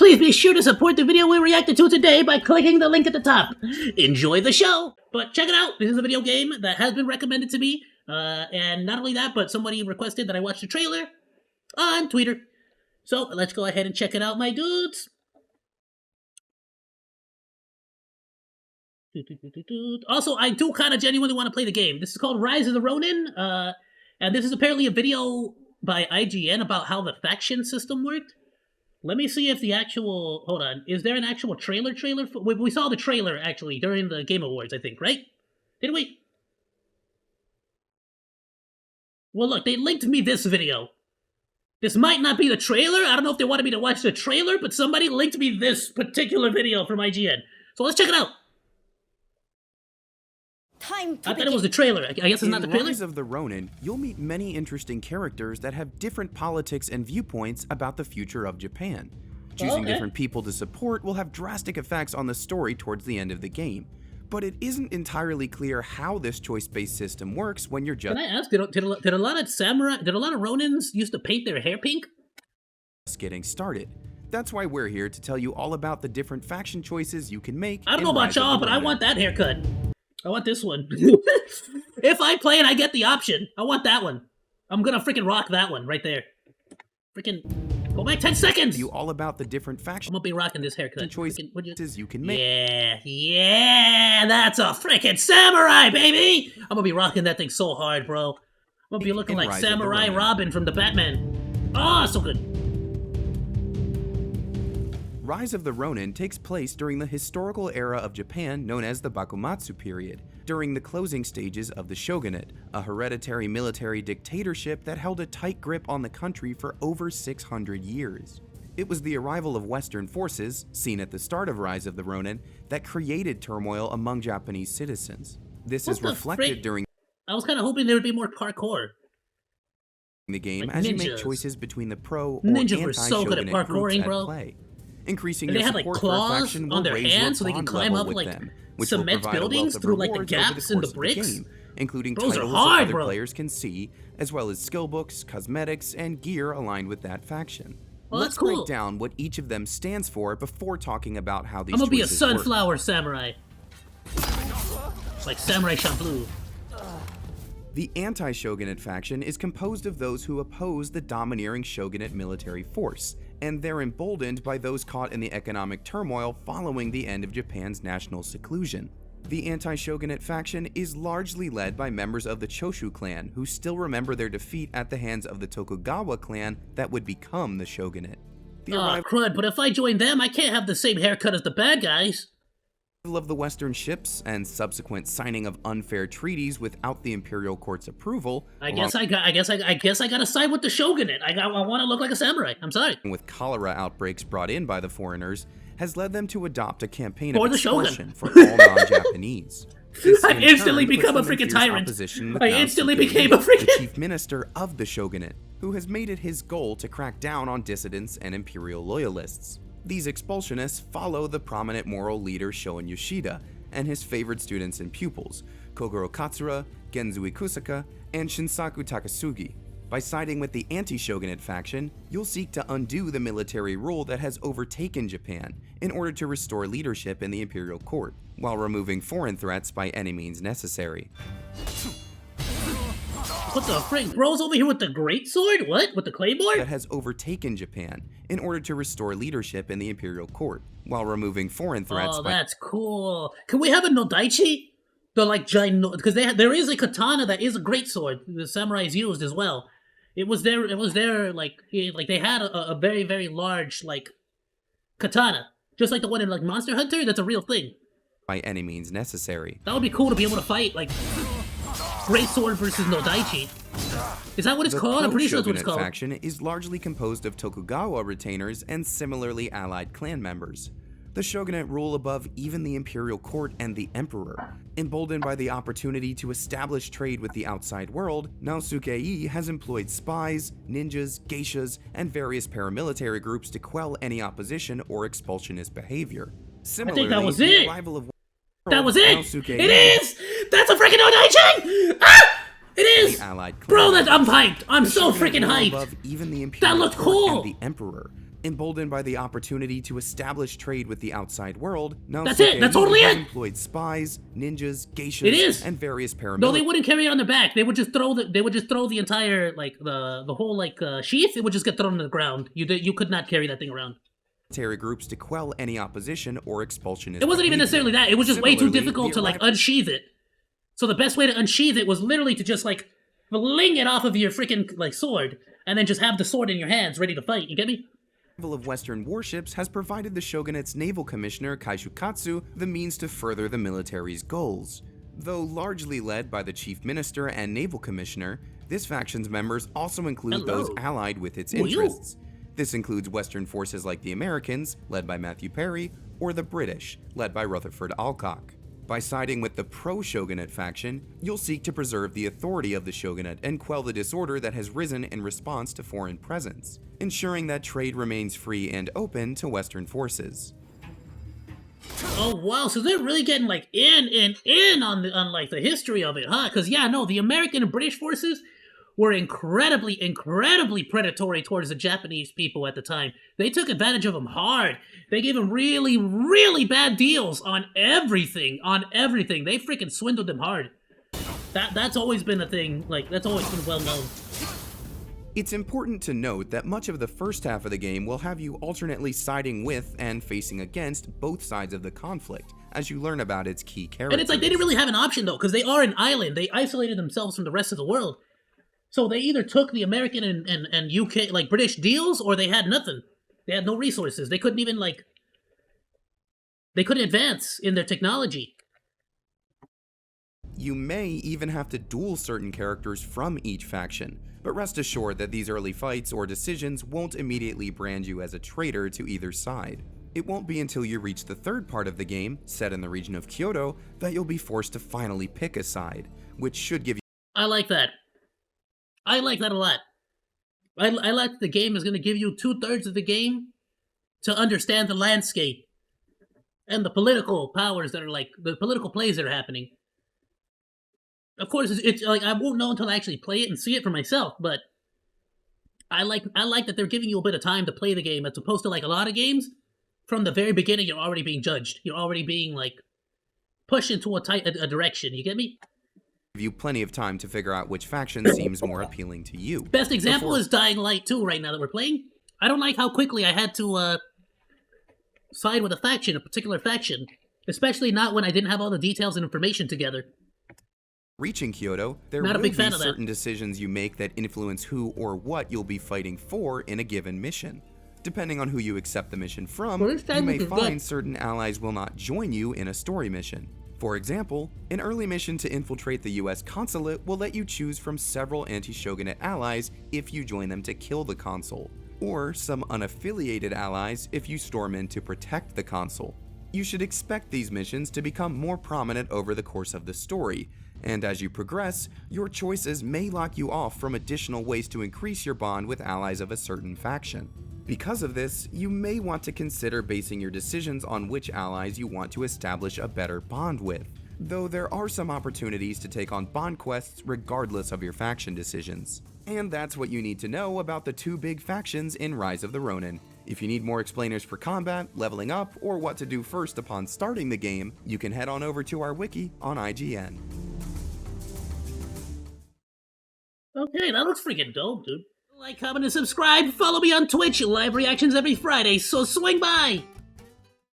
Please be sure to support the video we reacted to today by clicking the link at the top. Enjoy the show! But check it out, this is a video game that has been recommended to me, and not only that, but somebody requested that I watch the trailer on Twitter. So, let's go ahead and check it out, my dudes. Also, I do kind of genuinely want to play the game. This is called Rise of the Ronin, and this is apparently a video by IGN about how the faction system worked. Let me see if the actual... Hold on. Is there an actual trailer? We saw the trailer, actually, during the Game Awards, I think, right? Didn't we? Well, look, they linked me this video. This might not be the trailer. I don't know if they wanted me to watch the trailer, but somebody linked me this particular video from IGN. So let's check it out. I thought it was the trailer. I guess it's not the trailer. In Rise of the Ronin, you'll meet many interesting characters that have different politics and viewpoints about the future of Japan. Choosing different people to support will have drastic effects on the story towards the end of the game, but it isn't entirely clear how this choice-based system works when you're just... Can I ask, did a lot of Ronins used to paint their hair pink? ...just getting started. That's why we're here to tell you all about the different faction choices you can make. I don't know about y'all, but I want that haircut. I want this one. If I play and I get the option, I want that one. I'm gonna freaking rock that one right there. Freaking go back 10 seconds! You all about the different factions. I'm gonna be rocking this haircut. Choices you can make. Yeah, that's a freaking samurai, baby! I'm gonna be rocking that thing so hard, bro. I'm gonna be looking like Samurai Robin from the Batman. Oh, so good. Rise of the Ronin takes place during the historical era of Japan known as the Bakumatsu period, during the closing stages of the shogunate, a hereditary military dictatorship that held a tight grip on the country for over 600 years. It was the arrival of Western forces, seen at the start of Rise of the Ronin, that created turmoil among Japanese citizens. This is reflected during... I was kind of hoping there would be more parkour. ...the game like as ninjas. you make choices between the pro or ninjas were so good at anti-shogunate groups parkouring, at bro. play. Increasing And they your had like support for a claws faction will on their raise hands so your they can bond climb level up with like them, which will cement provide a buildings wealth of through like the rewards over gaps in the course of bricks. game, including Those are titles hard, that other bro. players can see, as well as skill books, cosmetics, and gear aligned with that faction. Well, Let's that's cool. break down what each of them stands for before talking about how these I'm gonna be a choices work. sunflower samurai. Like Samurai Champloo. The anti-shogunate faction is composed of those who oppose the domineering shogunate military force, and they're emboldened by those caught in the economic turmoil following the end of Japan's national seclusion. The anti-shogunate faction is largely led by members of the Choshu clan who still remember their defeat at the hands of the Tokugawa clan that would become the shogunate. The Crud, but if I join them, I can't have the same haircut as the bad guys. of the Western ships and subsequent signing of unfair treaties without the imperial court's approval, I guess I gotta side with the shogunate. I want to look like a samurai. I'm sorry. with cholera outbreaks brought in by the foreigners, has led them to adopt a campaign Or of the shogun. expulsion for all non-Japanese. This, I've in instantly turn, puts become a them in freaking fierce tyrant. opposition with I Naosuke instantly Ii, became a freaking... the chief minister of the shogunate, who has made it his goal to crack down on dissidents and imperial loyalists. These expulsionists follow the prominent moral leader Shoin Yoshida and his favored students and pupils, Kogoro Katsura, Genzui Kusaka, and Shinsaku Takasugi. By siding with the anti-shogunate faction, you'll seek to undo the military rule that has overtaken Japan in order to restore leadership in the imperial court, while removing foreign threats by any means necessary. What the frick? Bro's over here with the greatsword? What? With the claymore? That has overtaken Japan in order to restore leadership in the imperial court, while removing foreign threats Oh, by... that's cool. Can we have a Nodaichi? The like giant, because there is a katana that is a greatsword the samurais used as well. It was there like they had a very, very large like katana, just like the one in like Monster Hunter. That's a real thing. By any means necessary. That would be cool to be able to fight like greatsword versus Nodaichi. Is that what it's called? I'm pretty sure that's what it's called. The faction is largely composed of Tokugawa retainers and similarly allied clan members. The shogunate rule above even the imperial court and the emperor. Emboldened by the opportunity to establish trade with the outside world, Naosuke Ii has employed spies, ninjas, geishas, and various paramilitary groups to quell any opposition or expulsionist behavior. Similarly, I think that was the it. arrival of That was it. Naosuke It Ii, is. That's a freaking Nodaichi. Ah! It is. the allied Bro, clan I'm hyped. I'm The so shogunate freaking rule hyped. above even the imperial looked court cool. and the emperor. Emboldened by the opportunity to establish trade with the outside world, That's it! That's totally has it! employed spies, ninjas, It geishas, is! and various paramilitary. No, they wouldn't carry it on their back. They would just throw the entire, like, the whole, like, sheath. It would just get thrown to the ground. You could not carry that thing around. Groups to quell any opposition or expulsionist. It wasn't even necessarily that. It was just way too difficult to, like, unsheath it. So the best way to unsheath it was literally to just, like, fling it off of your freaking, like, sword, and then just have the sword in your hands ready to fight. You get me? The arrival of Western warships has provided the shogunate's naval commissioner Kaishukatsu the means to further the military's goals. Though largely led by the chief minister and naval commissioner, this faction's members also include those allied with its interests. This includes Western forces like the Americans, led by Matthew Perry, or the British, led by Rutherford Alcock. By siding with the pro-shogunate faction, you'll seek to preserve the authority of the shogunate and quell the disorder that has risen in response to foreign presence, ensuring that trade remains free and open to Western forces. Oh wow, so they're really getting like in on like the history of it, huh? Because yeah, no, the American and British forces were incredibly predatory towards the Japanese people at the time. They took advantage of them hard. They gave them really bad deals on everything. They freaking swindled them hard. That's always been a thing. Like, that's always been well known. It's important to note that much of the first half of the game will have you alternately siding with and facing against both sides of the conflict, as you learn about its key characters. And it's like they didn't really have an option though, because they are an island. They isolated themselves from the rest of the world. So they either took the American and UK, like, British deals, or they had nothing. They had no resources. They couldn't even, like, they couldn't advance in their technology. You may even have to duel certain characters from each faction, but rest assured that these early fights or decisions won't immediately brand you as a traitor to either side. It won't be until you reach the third part of the game, set in the region of Kyoto, that you'll be forced to finally pick a side, which should give you— I like that. I like that a lot. I like that the game is going to give you 2/3 of the game to understand the landscape and the political powers that are, like, the political plays that are happening. Of course, it's like, I won't know until I actually play it and see it for myself, but I like that they're giving you a bit of time to play the game, as opposed to, like, a lot of games, from the very beginning, you're already being judged. You're already being, like, pushed into a direction. You get me? you plenty of time to figure out which faction seems more appealing to you. Best example is Dying Light 2 right now that we're playing. I don't like how quickly I had to side with a particular faction. Especially not when I didn't have all the details and information together. Reaching Kyoto, there will be certain decisions you make that influence who or what you'll be fighting for in a given mission. Depending on who you accept the mission from, you may find certain allies will not join you in a story mission. For example, an early mission to infiltrate the US consulate will let you choose from several anti-shogunate allies if you join them to kill the consul, or some unaffiliated allies if you storm in to protect the consul. You should expect these missions to become more prominent over the course of the story, and as you progress, your choices may lock you off from additional ways to increase your bond with allies of a certain faction. Because of this, you may want to consider basing your decisions on which allies you want to establish a better bond with, though there are some opportunities to take on bond quests regardless of your faction decisions. And that's what you need to know about the two big factions in Rise of the Ronin. If you need more explainers for combat, leveling up, or what to do first upon starting the game, you can head on over to our wiki on IGN. Okay, that looks freaking dope, dude. Like, comment, and subscribe. Follow me on Twitch. Live reactions every Friday, so swing by!